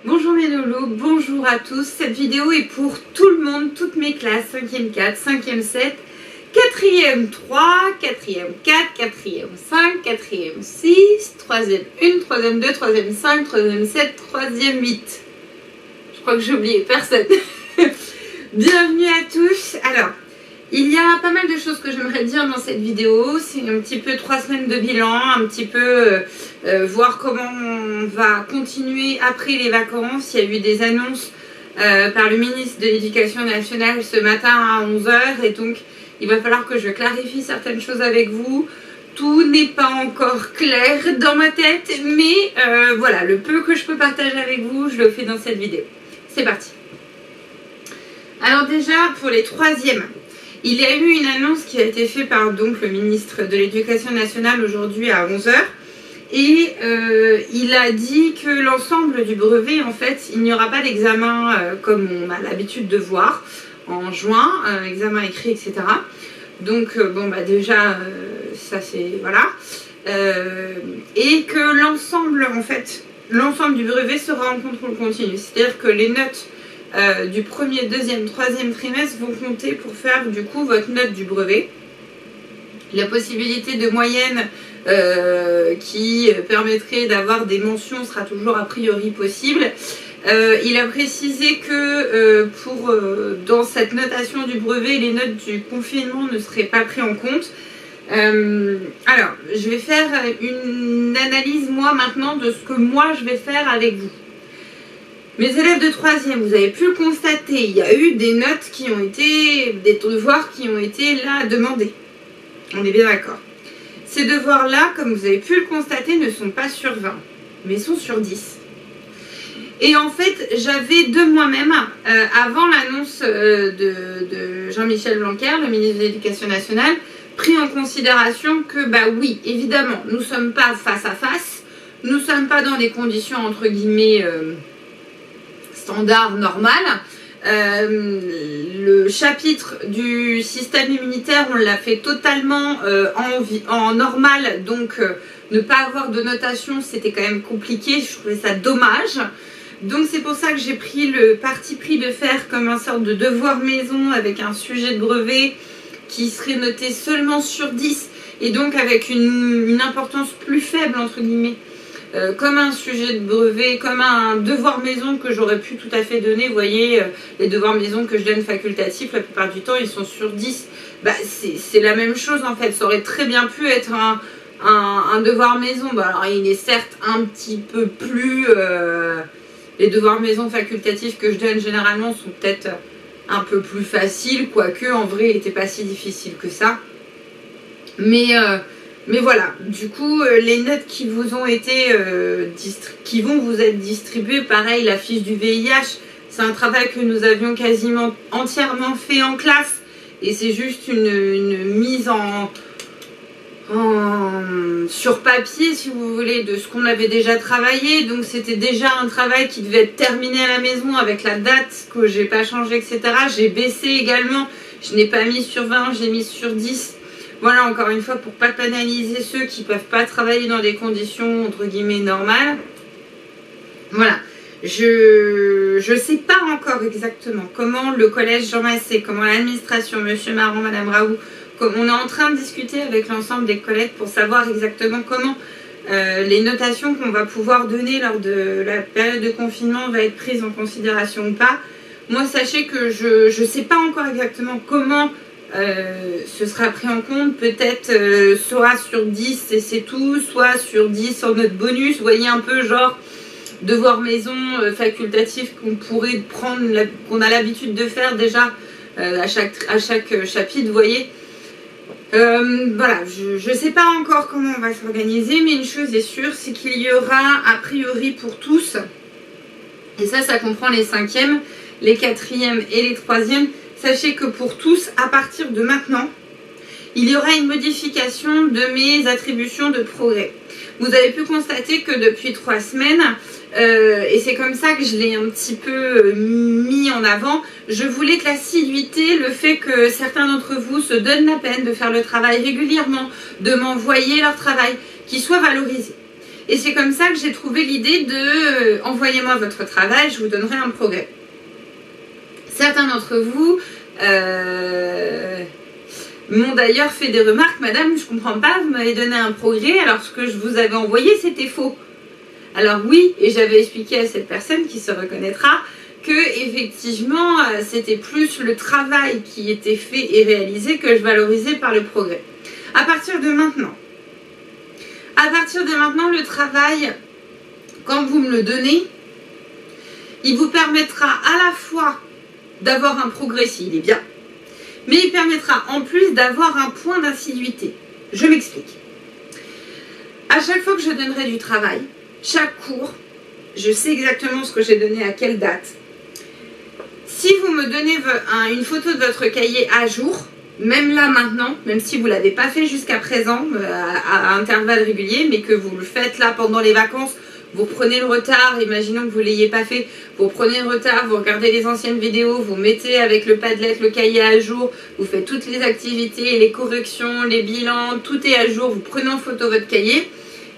Bonjour mes loulous, bonjour à tous. Cette vidéo est pour tout le monde, toutes mes classes, 5e 4, 5e 7, 4e 3, 4e 4, 4e 5, 4e 6, 3e 1, 3e 2, 3e 5, 3e 7, 3e 8. Je crois que j'ai oublié personne. Bienvenue à tous. Alors, il y a pas mal de choses que j'aimerais dire dans cette vidéo. C'est un petit peu 3 semaines de bilan, un petit peu voir comment on va continuer après les vacances. Il y a eu des annonces par le ministre de l'Éducation nationale ce matin à 11 h et donc il va falloir que je clarifie certaines choses avec vous. Tout n'est pas encore clair dans ma tête, mais voilà, le peu que je peux partager avec vous, je le fais dans cette vidéo. C'est parti. Alors déjà, pour les 3e, il y a eu une annonce qui a été faite par donc, le ministre de l'Éducation nationale aujourd'hui à 11 h. Et il a dit que l'ensemble du brevet, en fait, il n'y aura pas d'examen comme on a l'habitude de voir en juin, examen écrit, etc. Donc, bon, bah déjà, ça c'est... voilà. Et que l'ensemble, en fait, l'ensemble du brevet sera en contrôle continu. C'est-à-dire que les notes du 1er, 2e, 3e trimestre vont compter pour faire du coup votre note du brevet. La possibilité de moyenne qui permettrait d'avoir des mentions sera toujours a priori possible. Il a précisé que dans cette notation du brevet, les notes du confinement ne seraient pas prises en compte. Alors, je vais faire une analyse moi maintenant de ce que moi je vais faire avec vous. Mes élèves de 3e, vous avez pu le constater, il y a eu des notes qui ont été, des devoirs qui ont été là demandés. On est bien d'accord. Ces devoirs-là, comme vous avez pu le constater, ne sont pas sur 20, mais sont sur 10. Et en fait, j'avais de moi-même, avant l'annonce de Jean-Michel Blanquer, le ministre de l'Éducation nationale, pris en considération que, bah oui, évidemment, nous ne sommes pas face à face, nous ne sommes pas dans des conditions, entre guillemets, standard, normal. Le chapitre du système immunitaire, on l'a fait totalement en normal, donc ne pas avoir de notation, c'était quand même compliqué, je trouvais ça dommage. Donc c'est pour ça que j'ai pris le parti pris de faire comme un sorte de devoir maison avec un sujet de brevet qui serait noté seulement sur 10 et donc avec une importance plus faible entre guillemets. Comme un sujet de brevet, comme un devoir maison que j'aurais pu tout à fait donner. Vous voyez, les devoirs maison que je donne facultatifs, la plupart du temps, ils sont sur 10. Bah, c'est la même chose en fait. Ça aurait très bien pu être un devoir maison. Bah, alors, il est certes un petit peu plus... les devoirs maison facultatifs que je donne généralement sont peut-être un peu plus faciles, quoique en vrai, il n'était pas si difficile que ça. Mais voilà, du coup, les notes qui vous ont été qui vont vous être distribuées, pareil, la fiche du VIH, c'est un travail que nous avions quasiment entièrement fait en classe et c'est juste une mise sur papier, si vous voulez, de ce qu'on avait déjà travaillé. Donc c'était déjà un travail qui devait être terminé à la maison avec la date que j'ai pas changé, etc. J'ai baissé également, je n'ai pas mis sur 20, j'ai mis sur 10. Voilà, encore une fois, pour ne pas pénaliser ceux qui ne peuvent pas travailler dans des conditions, entre guillemets, normales. Voilà. Je ne sais pas encore exactement comment le collège Jean Massé, comment l'administration, monsieur Marron, madame Raoult, on est en train de discuter avec l'ensemble des collègues pour savoir exactement comment les notations qu'on va pouvoir donner lors de la période de confinement va être prise en considération ou pas. Moi, sachez que je ne sais pas encore exactement comment... ce sera pris en compte, peut-être soit sur 10 et c'est tout, soit sur 10 en note bonus. Vous voyez un peu genre devoir maison facultatif qu'on pourrait prendre, qu'on a l'habitude de faire déjà à chaque chapitre, vous voyez. Voilà, je ne sais pas encore comment on va s'organiser, mais une chose est sûre, c'est qu'il y aura a priori pour tous, et ça comprend les 5e, les 4e et les 3e. Sachez que pour tous, à partir de maintenant, il y aura une modification de mes attributions de progrès. Vous avez pu constater que depuis 3 semaines, et c'est comme ça que je l'ai un petit peu mis en avant, je voulais que l'assiduité, le fait que certains d'entre vous se donnent la peine de faire le travail régulièrement, de m'envoyer leur travail, qu'il soit valorisé. Et c'est comme ça que j'ai trouvé l'idée de envoyez-moi votre travail, je vous donnerai un progrès. Certains d'entre vous m'ont d'ailleurs fait des remarques, madame, je comprends pas, vous m'avez donné un progrès alors ce que je vous avais envoyé c'était faux. Alors oui, et j'avais expliqué à cette personne qui se reconnaîtra que effectivement c'était plus le travail qui était fait et réalisé que je valorisais par le progrès. À partir de maintenant, le travail, quand vous me le donnez, il vous permettra à la fois d'avoir un progrès s'il est bien, mais il permettra en plus d'avoir un point d'assiduité. Je m'explique. À chaque fois que je donnerai du travail, chaque cours, je sais exactement ce que j'ai donné à quelle date. Si vous me donnez une photo de votre cahier à jour, même là maintenant, même si vous ne l'avez pas fait jusqu'à présent à intervalles réguliers, mais que vous le faites là pendant les vacances, vous prenez le retard, imaginons que vous ne l'ayez pas fait, vous prenez le retard, vous regardez les anciennes vidéos, vous mettez avec le Padlet le cahier à jour, vous faites toutes les activités, les corrections, les bilans, tout est à jour, vous prenez en photo votre cahier,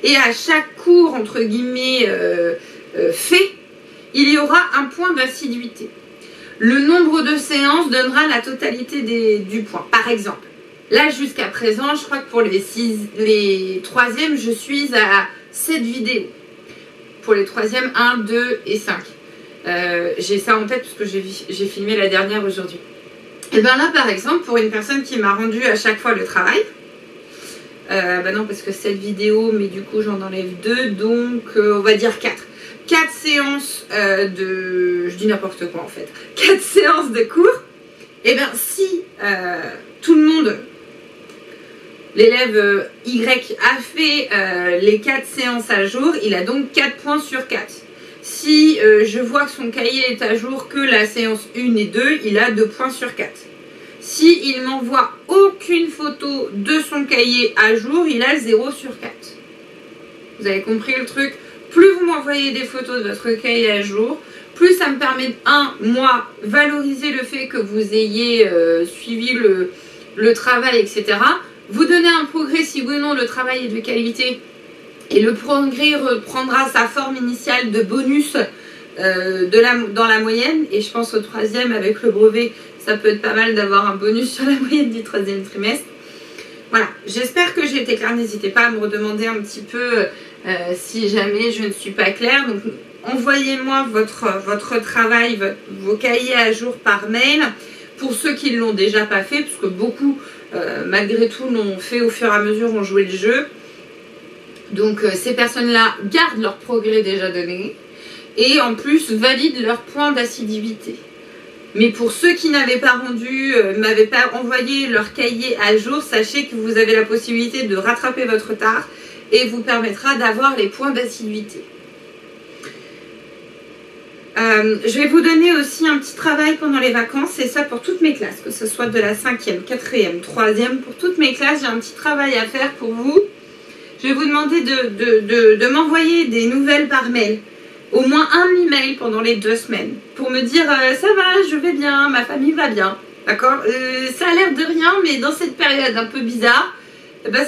et à chaque cours, entre guillemets, fait, il y aura un point d'assiduité. Le nombre de séances donnera la totalité du point. Par exemple, là jusqu'à présent, je crois que pour les troisièmes, je suis à 7 vidéos. Pour les troisièmes, 1, 2 et 5. J'ai ça en tête parce que j'ai filmé la dernière aujourd'hui. Et bien là, par exemple, pour une personne qui m'a rendu à chaque fois le travail, non, parce que 7 vidéos, mais du coup, j'en enlève 2, donc on va dire 4. 4 séances je dis n'importe quoi en fait. 4 séances de cours. Et bien, si tout le monde, l'élève Y a fait les 4 séances à jour, il a donc 4 points sur 4. Si je vois que son cahier est à jour que la séance 1 et 2, il a 2 points sur 4. S'il m'envoie aucune photo de son cahier à jour, il a 0 sur 4. Vous avez compris le truc? Plus vous m'envoyez des photos de votre cahier à jour, plus ça me permet, moi, valoriser le fait que vous ayez suivi le travail, etc. Vous donnez un progrès si oui ou non le travail est de qualité. Et le progrès reprendra sa forme initiale de bonus dans la moyenne. Et je pense au troisième avec le brevet, ça peut être pas mal d'avoir un bonus sur la moyenne du troisième trimestre. Voilà, j'espère que j'ai été claire. N'hésitez pas à me redemander un petit peu si jamais je ne suis pas claire. Donc envoyez-moi votre travail, vos cahiers à jour par mail. Pour ceux qui ne l'ont déjà pas fait, parce que beaucoup malgré tout l'ont fait au fur et à mesure, ont joué le jeu. Donc ces personnes-là gardent leur progrès déjà donné et en plus valident leur point d'assiduité. Mais pour ceux qui n'avaient pas m'avaient pas envoyé leur cahier à jour, sachez que vous avez la possibilité de rattraper votre retard et vous permettra d'avoir les points d'assiduité. Je vais vous donner aussi un petit travail pendant les vacances, et ça pour toutes mes classes, que ce soit de la 5e, 4e, 3e, pour toutes mes classes, j'ai un petit travail à faire pour vous. Je vais vous demander de m'envoyer des nouvelles par mail, au moins un email pendant les 2 semaines, pour me dire ça va, je vais bien, ma famille va bien, d'accord, ça a l'air de rien, mais dans cette période un peu bizarre,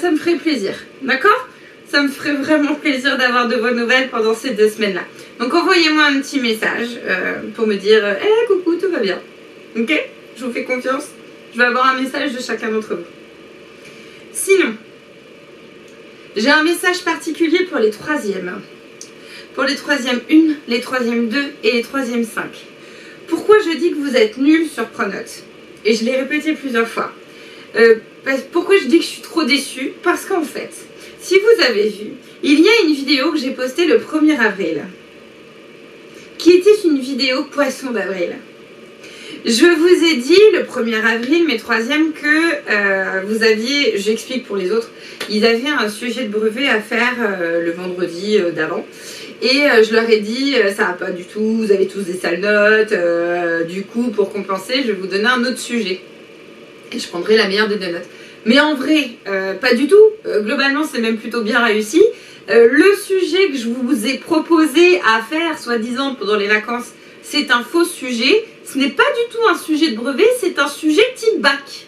ça me ferait plaisir, d'accord? Ça me ferait vraiment plaisir d'avoir de vos nouvelles pendant ces 2 semaines-là. Donc envoyez-moi un petit message pour me dire « coucou, tout va bien ». Ok? Je vous fais confiance. Je vais avoir un message de chacun d'entre vous. Sinon, j'ai un message particulier pour les 3e. Pour les 3e 1, les 3e 2 et les 3e 5. Pourquoi je dis que vous êtes nuls sur Pronote? Et je l'ai répété plusieurs fois. Pourquoi je dis que je suis trop déçue? Parce qu'en fait, si vous avez vu, il y a une vidéo que j'ai postée le 1er avril, qui était une vidéo poisson d'avril. Je vous ai dit le 1er avril, mes 3e, que vous aviez, j'explique pour les autres, ils avaient un sujet de brevet à faire le vendredi d'avant. Et je leur ai dit, ça va pas du tout, vous avez tous des sales notes, du coup, pour compenser, je vais vous donner un autre sujet. Et je prendrai la meilleure des 2 notes. Mais en vrai, pas du tout. Globalement, c'est même plutôt bien réussi. Le sujet que je vous ai proposé à faire, soi-disant, pendant les vacances, c'est un faux sujet. Ce n'est pas du tout un sujet de brevet, c'est un sujet type bac.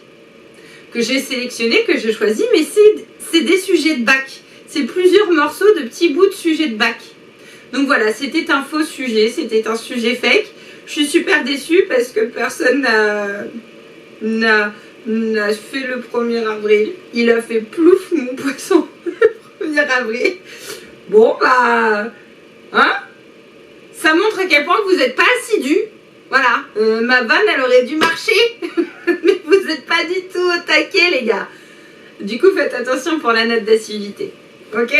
Que j'ai sélectionné, que j'ai choisi, mais c'est des sujets de bac. c'est plusieurs morceaux de petits bouts de sujet de bac. Donc voilà, c'était un faux sujet, c'était un sujet fake. Je suis super déçue parce que personne n'a fait le 1er avril. Il a fait plouf mon poisson le 1er avril. Bon bah, hein, ça montre à quel point vous n'êtes pas assidus. Voilà, ma vanne elle aurait dû marcher, mais vous n'êtes pas du tout au taquet les gars. Du coup faites attention pour la note d'assiduité. Ok?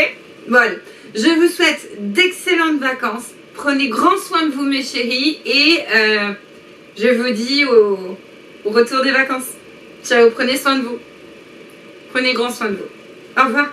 Bon allez, je vous souhaite d'excellentes vacances. Prenez grand soin de vous mes chéris et je vous dis au retour des vacances. Ciao, prenez soin de vous. Prenez grand soin de vous. Au revoir.